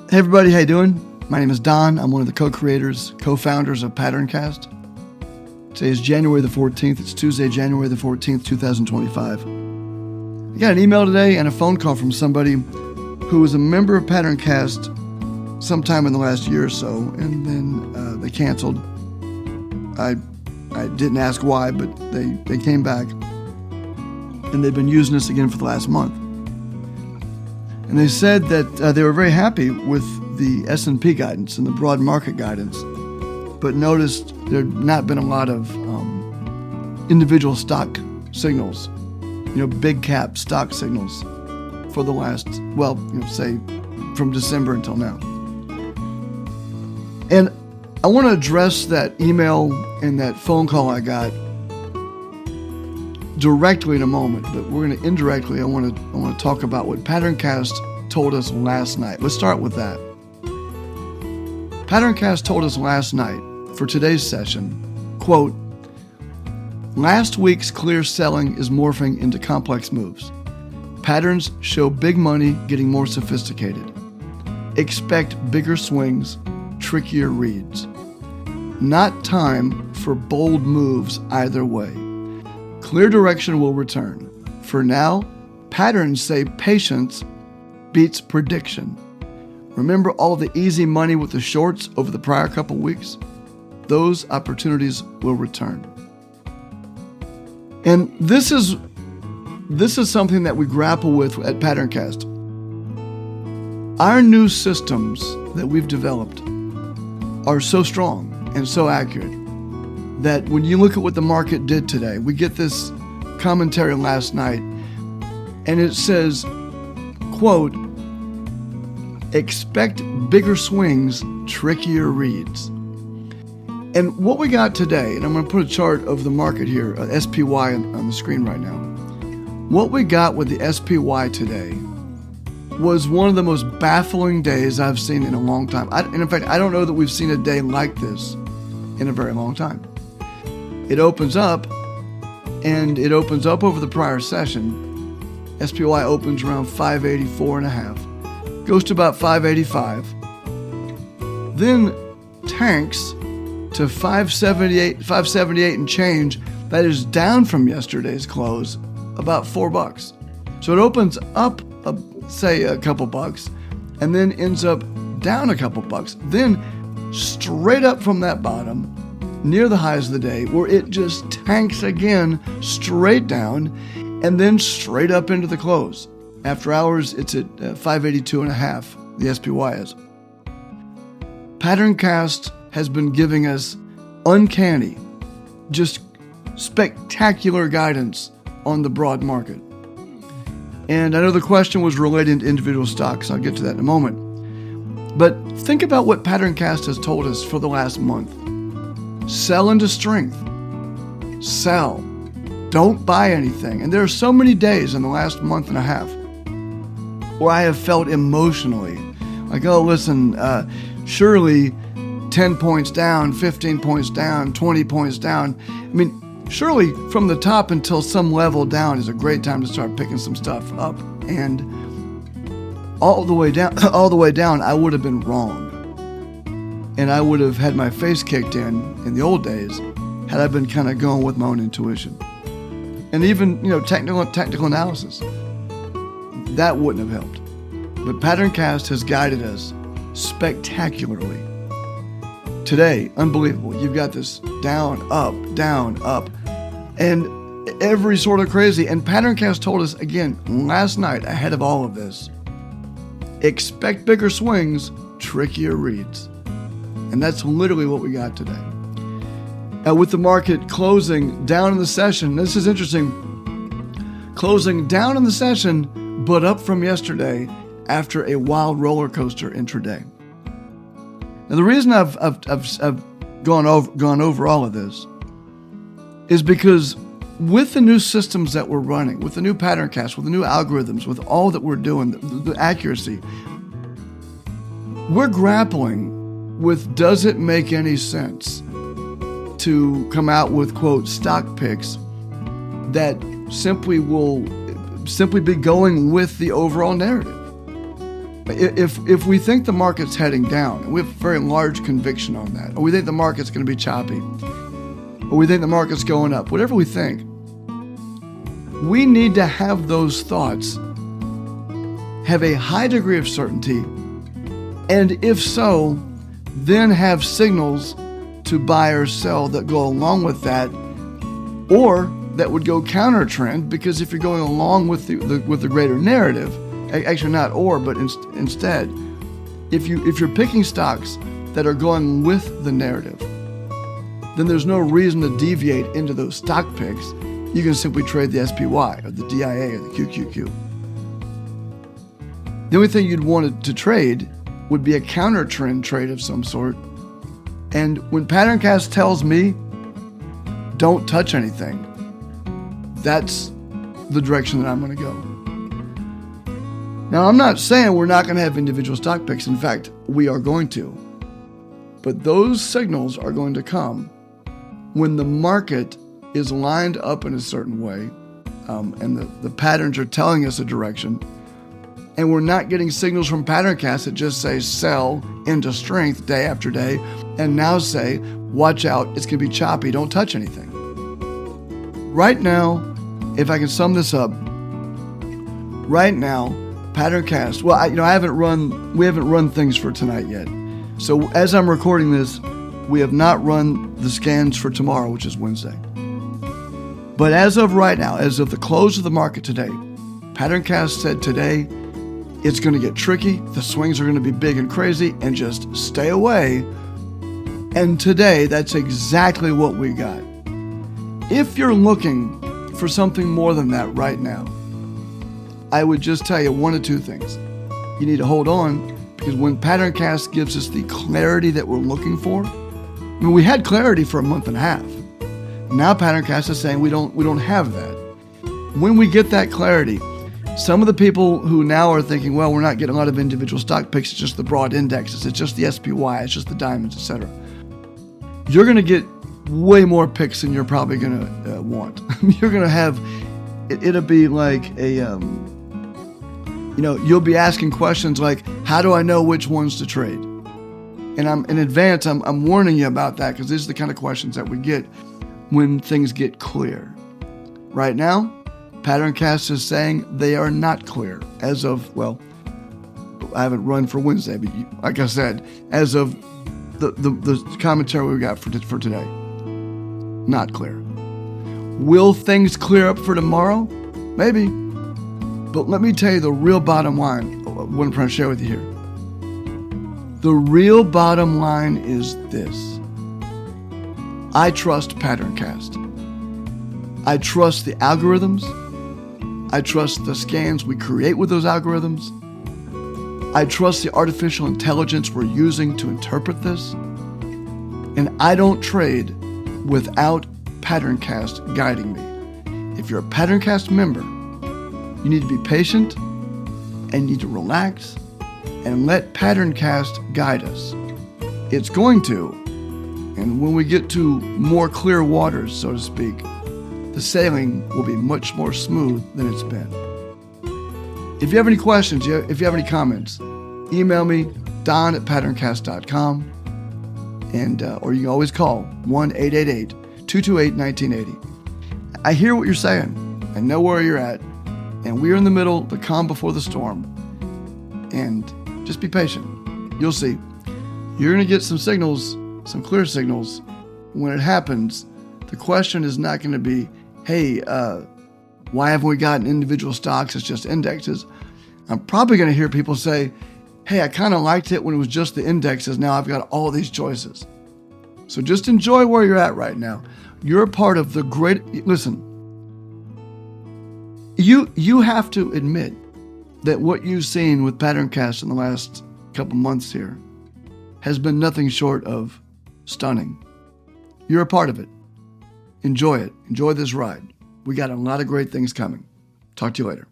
Hey everybody, how you doing? My name is Don. I'm one of the co-creators, co-founders of Patterncast. Today is January the 14th. It's Tuesday, January the 14th, 2025. I got an email today and a phone call from somebody who was a member of Patterncast sometime in the last year or so, and then they canceled. I didn't ask why, but they came back, and they've been using this again for the last month. And they said that they were very happy with the S&P guidance and the broad market guidance, but noticed there had not been a lot of individual stock signals, big cap stock signals for the last, say from December until now. And I want to address that email and that phone call I got directly in a moment, but we're going to indirectly. I want to talk about what Patterncast told us last night. Let's start with that. Patterncast told us last night for today's session, quote, "Last week's clear selling is morphing into complex moves. Patterns show big money getting more sophisticated. Expect bigger swings, trickier reads. Not time for bold moves either way. Clear direction will return. For now, patterns say patience beats prediction. Remember all the easy money with the shorts over the prior couple weeks? Those opportunities will return." And this is something that we grapple with at Patterncast. Our new systems that we've developed are so strong and so accurate that when you look at what the market did today, we get this commentary last night, and it says, quote, "Expect bigger swings, trickier reads." And what we got today, and I'm going to put a chart of the market here, SPY on the screen right now. What we got with the SPY today was one of the most baffling days I've seen in a long time. And in fact, I don't know that we've seen a day like this in a very long time. It opens up, and it opens up over the prior session. SPY opens around 584.5, goes to about 585, then tanks to 578 and change. That is down from yesterday's close about $4. So it opens up, say a couple bucks, and then ends up down a couple bucks, then straight up from that bottom near the highs of the day, where it just tanks again straight down and then straight up into the close. After hours, it's at 582.5, the SPY is. Patterncast has been giving us uncanny, just spectacular guidance on the broad market. And I know the question was related to individual stocks. I'll get to that in a moment. But think about what Patterncast has told us for the last month. Sell into strength. Sell. Don't buy anything. And there are so many days in the last month and a half where I have felt emotionally like, oh, listen, surely 10 points down, 15 points down, 20 points down. I mean, surely from the top until some level down is a great time to start picking some stuff up. And all the way down, I would have been wrong. And I would have had my face kicked in the old days had I been kind of going with my own intuition. And even, technical analysis. That wouldn't have helped. But Patterncast has guided us spectacularly. Today, unbelievable. You've got this down, up, and every sort of crazy. And Patterncast told us again last night, ahead of all of this, expect bigger swings, trickier reads. And that's literally what we got today. With the market closing down in the session, this is interesting, closing down in the session, but up from yesterday after a wild roller coaster intraday. Now, the reason I've gone over all of this is because with the new systems that we're running, with the new Patterncast, with the new algorithms, with all that we're doing, the accuracy, we're grappling with, does it make any sense to come out with, quote, stock picks that simply be going with the overall narrative? If we think the market's heading down, and we have very large conviction on that, or we think the market's going to be choppy, or we think the market's going up, whatever we think, we need to have those thoughts, have a high degree of certainty, and if so, then have signals to buy or sell that go along with that, or that would go counter trend, because if you're going along with the greater narrative, actually not or, but instead, if you're picking stocks that are going with the narrative, then there's no reason to deviate into those stock picks. You can simply trade the SPY or the DIA or the QQQ. The only thing you'd want to trade would be a counter trend trade of some sort. And when PatternCast tells me, don't touch anything, that's the direction that I'm going to go. Now, I'm not saying we're not going to have individual stock picks. In fact, we are going to. But those signals are going to come when the market is lined up in a certain way, and the patterns are telling us a direction, and we're not getting signals from PatternCast that just say sell into strength day after day, and now say, watch out, it's going to be choppy, don't touch anything. Right now, if I can sum this up, right now, PatternCast, well, we haven't run things for tonight yet. So as I'm recording this, we have not run the scans for tomorrow, which is Wednesday. But as of right now, as of the close of the market today, PatternCast said today, it's going to get tricky, the swings are going to be big and crazy, and just stay away. And today, that's exactly what we got. If you're looking for something more than that right now, I would just tell you one of two things. You need to hold on, because when PatternCast gives us the clarity that we're looking for, I mean, we had clarity for a month and a half. Now PatternCast is saying we don't have that. When we get that clarity, some of the people who now are thinking, well, we're not getting a lot of individual stock picks, it's just the broad indexes, it's just the SPY, it's just the diamonds, etc. You're going to get way more picks than you're probably going to want. You're going to have, it'll be like a, you'll be asking questions like, how do I know which ones to trade? And in advance, I'm warning you about that, because these are the kind of questions that we get when things get clear. Right now, PatternCast is saying they are not clear as of, well, I haven't run for Wednesday, but like I said, as of the commentary we got for today, not clear. Will things clear up for tomorrow? Maybe. But let me tell you the real bottom line, what I'm trying to share with you here. The real bottom line is this. I trust PatternCast. I trust the algorithms. I trust the scans we create with those algorithms. I trust the artificial intelligence we're using to interpret this. And I don't trade without PatternCast guiding me. If you're a PatternCast member, you need to be patient and you need to relax and let PatternCast guide us. It's going to. And when we get to more clear waters, so to speak, the sailing will be much more smooth than it's been. If you have any questions, if you have any comments, email me, don@patterncast.com, and or you can always call 1-888-228-1980. I hear what you're saying. I know where you're at, and we're in the middle, the calm before the storm. And just be patient. You'll see. You're going to get some signals, some clear signals. When it happens, the question is not going to be, hey, why haven't we gotten individual stocks? It's just indexes. I'm probably going to hear people say, hey, I kind of liked it when it was just the indexes. Now I've got all these choices. So just enjoy where you're at right now. You're a part of the great, listen, you have to admit that what you've seen with PatternCast in the last couple months here has been nothing short of stunning. You're a part of it. Enjoy it. Enjoy this ride. We got a lot of great things coming. Talk to you later.